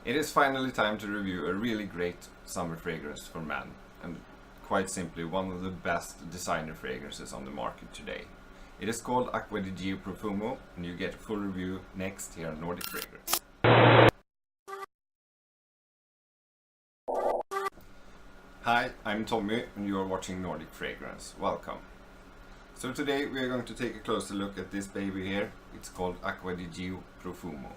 It is finally time to review a really great summer fragrance for men, and quite simply one of the best designer fragrances on the market today. It is called Aqua Di Gio Profumo, and you get a full review next here on Nordic Fragrance. Hi, I'm Tommy and you are watching Nordic Fragrance. Welcome. So today we are going to take a closer look at this baby here. It's called Aqua Di Gio Profumo.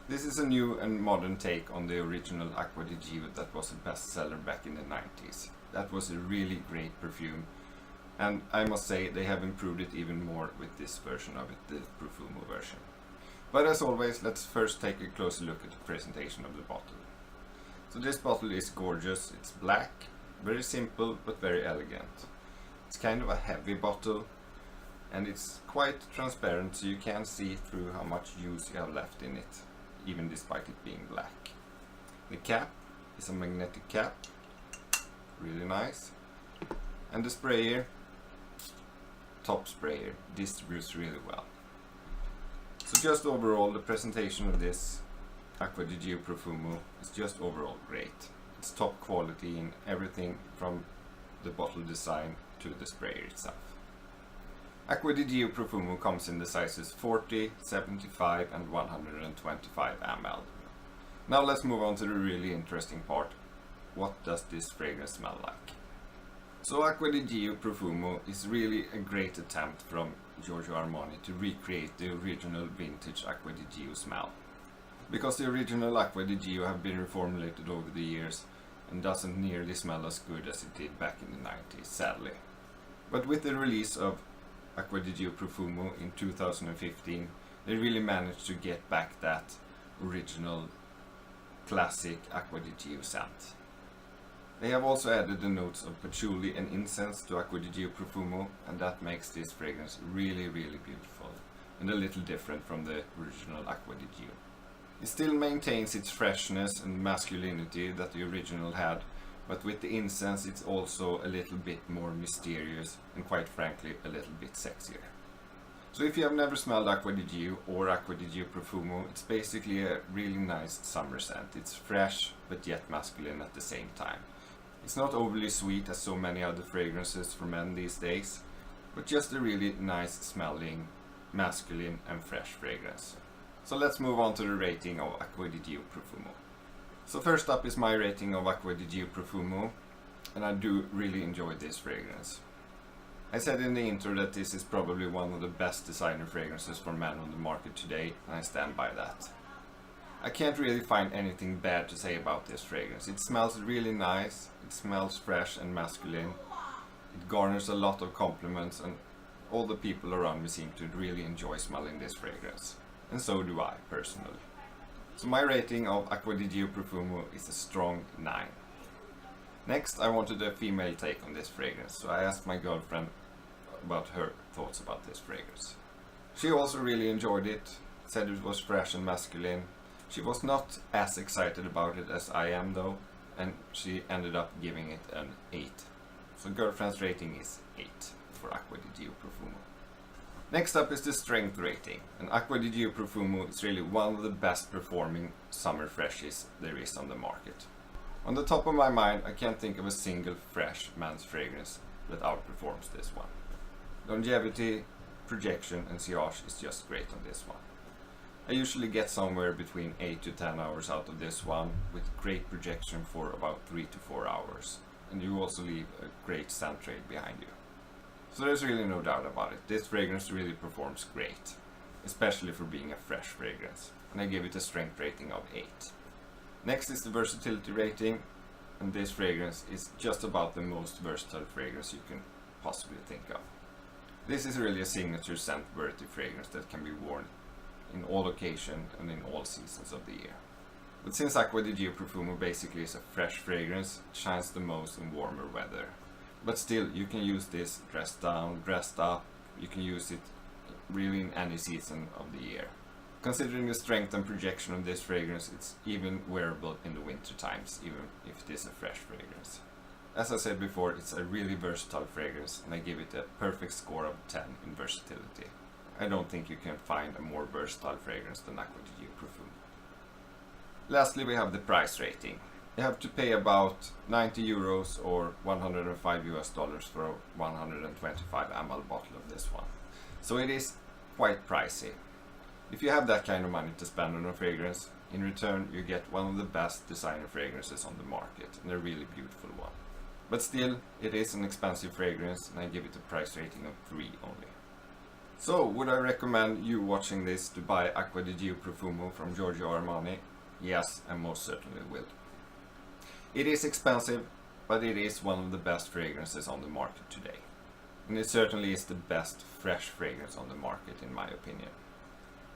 This is a new and modern take on the original Aqua Di Gio that was a bestseller back in the 90s. That was a really great perfume, and I must say they have improved it even more with this version of it, the Profumo version. But as always, let's first take a closer look at the presentation of the bottle. So this bottle is gorgeous. It's black, very simple but very elegant. It's kind of a heavy bottle, and it's quite transparent, so you can see through how much juice you have left in it, even despite it being black. The cap is a magnetic cap, really nice, and the sprayer, top sprayer, distributes really well. So just overall, the presentation of this Aqua Di Gio Profumo is just overall great. It's top quality in everything from the bottle design to the sprayer itself. Aqua Di Gio Profumo comes in the sizes 40, 75 and 125 ml. Now let's move on to the really interesting part. What does this fragrance smell like? So Aqua Di Gio Profumo is really a great attempt from Giorgio Armani to recreate the original vintage Aqua Di Gio smell. Because the original Aqua Di Gio have been reformulated over the years and doesn't nearly smell as good as it did back in the 90s, sadly. But with the release of Aqua Di Gio Profumo in 2015, they really managed to get back that original classic Aqua Di Gio scent. They have also added the notes of patchouli and incense to Aqua Di Gio Profumo, and that makes this fragrance really beautiful and a little different from the original Aqua Di Gio. It still maintains its freshness and masculinity that the original had, but with the incense it's also a little bit more mysterious and quite frankly a little bit sexier. So if you have never smelled Aqua Di Gio or Aqua Di Gio Profumo, it's basically a really nice summer scent. It's fresh but yet masculine at the same time. It's not overly sweet as so many other fragrances for men these days, but just a really nice smelling, masculine and fresh fragrance. So let's move on to the rating of Aqua Di Gio Profumo. So first up is my rating of Aqua Di Gio Profumo, and I do really enjoy this fragrance. I said in the intro that this is probably one of the best designer fragrances for men on the market today, and I stand by that. I can't really find anything bad to say about this fragrance. It smells really nice, it smells fresh and masculine, it garners a lot of compliments, and all the people around me seem to really enjoy smelling this fragrance. And so do I, personally. So my rating of Aqua Di Gio Profumo is a strong 9. Next, I wanted a female take on this fragrance, so I asked my girlfriend about her thoughts about this fragrance. She also really enjoyed it, said it was fresh and masculine. She was not as excited about it as I am though, and she ended up giving it an 8. So girlfriend's rating is 8 for Aqua Di Gio Profumo. Next up is the strength rating, and Aqua Di Gio Profumo is really one of the best performing summer freshies there is on the market. On the top of my mind, I can't think of a single fresh men's fragrance that outperforms this one. Longevity, projection and sillage is just great on this one. I usually get somewhere between 8 to 10 hours out of this one, with great projection for about 3 to 4 hours, and you also leave a great scent trail behind you. So there's really no doubt about it, this fragrance really performs great, especially for being a fresh fragrance, and I give it a strength rating of 8. Next is the versatility rating, and this fragrance is just about the most versatile fragrance you can possibly think of. This is really a signature scent worthy fragrance that can be worn in all occasions and in all seasons of the year. But since Aqua Di Gio Profumo basically is a fresh fragrance, it shines the most in warmer weather. But still, you can use this dressed down, dressed up, you can use it really in any season of the year. Considering the strength and projection of this fragrance, it's even wearable in the winter times, even if it is a fresh fragrance. As I said before, it's a really versatile fragrance, and I give it a perfect score of 10 in versatility. I don't think you can find a more versatile fragrance than Aqua Di Gio Profumo. Lastly, we have the price rating. You have to pay about 90 euros or 105 US dollars for a 125 ml bottle of this one. So it is quite pricey. If you have that kind of money to spend on a fragrance, in return you get one of the best designer fragrances on the market, and a really beautiful one. But still, it is an expensive fragrance, and I give it a price rating of 3 only. So, would I recommend you watching this to buy Aqua Di Gio Profumo from Giorgio Armani? Yes, I most certainly will. It is expensive, but it is one of the best fragrances on the market today. And it certainly is the best fresh fragrance on the market, in my opinion.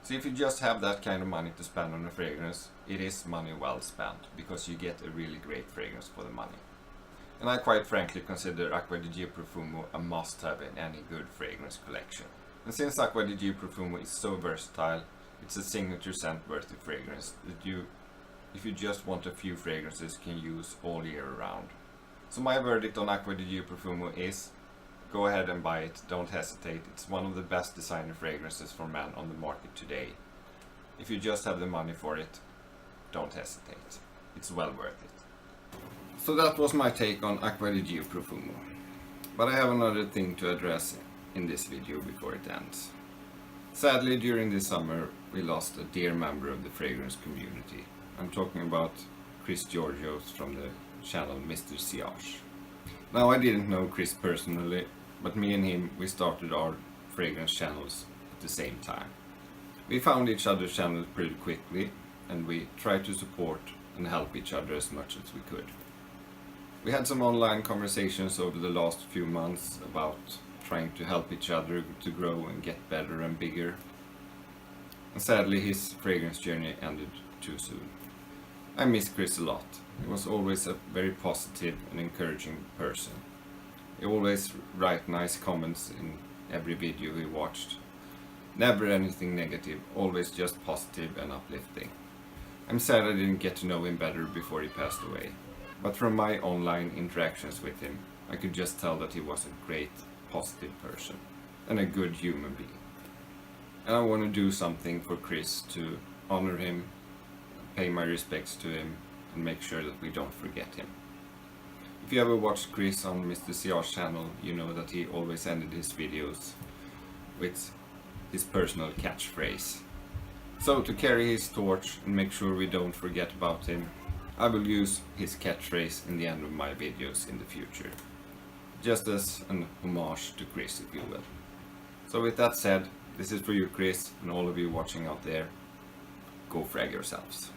So if you just have that kind of money to spend on a fragrance, it is money well spent, because you get a really great fragrance for the money. And I quite frankly consider Aqua Di Gio Profumo a must-have in any good fragrance collection. And since Aqua Di Gio Profumo is so versatile, it's a signature scent-worthy fragrance that you, if you just want a few fragrances, can use all year round. So my verdict on Aqua Di Gio Profumo is, go ahead and buy it, don't hesitate. It's one of the best designer fragrances for men on the market today. If you just have the money for it, don't hesitate. It's well worth it. So that was my take on Aqua Di Gio Profumo. But I have another thing to address in this video before it ends. Sadly, during this summer, we lost a dear member of the fragrance community. I'm talking about Chris Georgio from the channel Mr Sillage. Now, I didn't know Chris personally, but me and him, we started our fragrance channels at the same time. We found each other's channels pretty quickly, and we tried to support and help each other as much as we could. We had some online conversations over the last few months about trying to help each other to grow and get better and bigger. And sadly, his fragrance journey ended too soon. I miss Chris a lot. He was always a very positive and encouraging person. He always write nice comments in every video he watched. Never anything negative, always just positive and uplifting. I'm sad I didn't get to know him better before he passed away. But from my online interactions with him, I could just tell that he was a great, positive person and a good human being. And I want to do something for Chris to honor him, pay my respects to him, and make sure that we don't forget him. If you ever watched Chris on Mr Sillage's channel, you know that he always ended his videos with his personal catchphrase. So to carry his torch and make sure we don't forget about him, I will use his catchphrase in the end of my videos in the future. Just as an homage to Chris, if you will. So with that said, this is for you, Chris, and all of you watching out there. Go frag yourselves.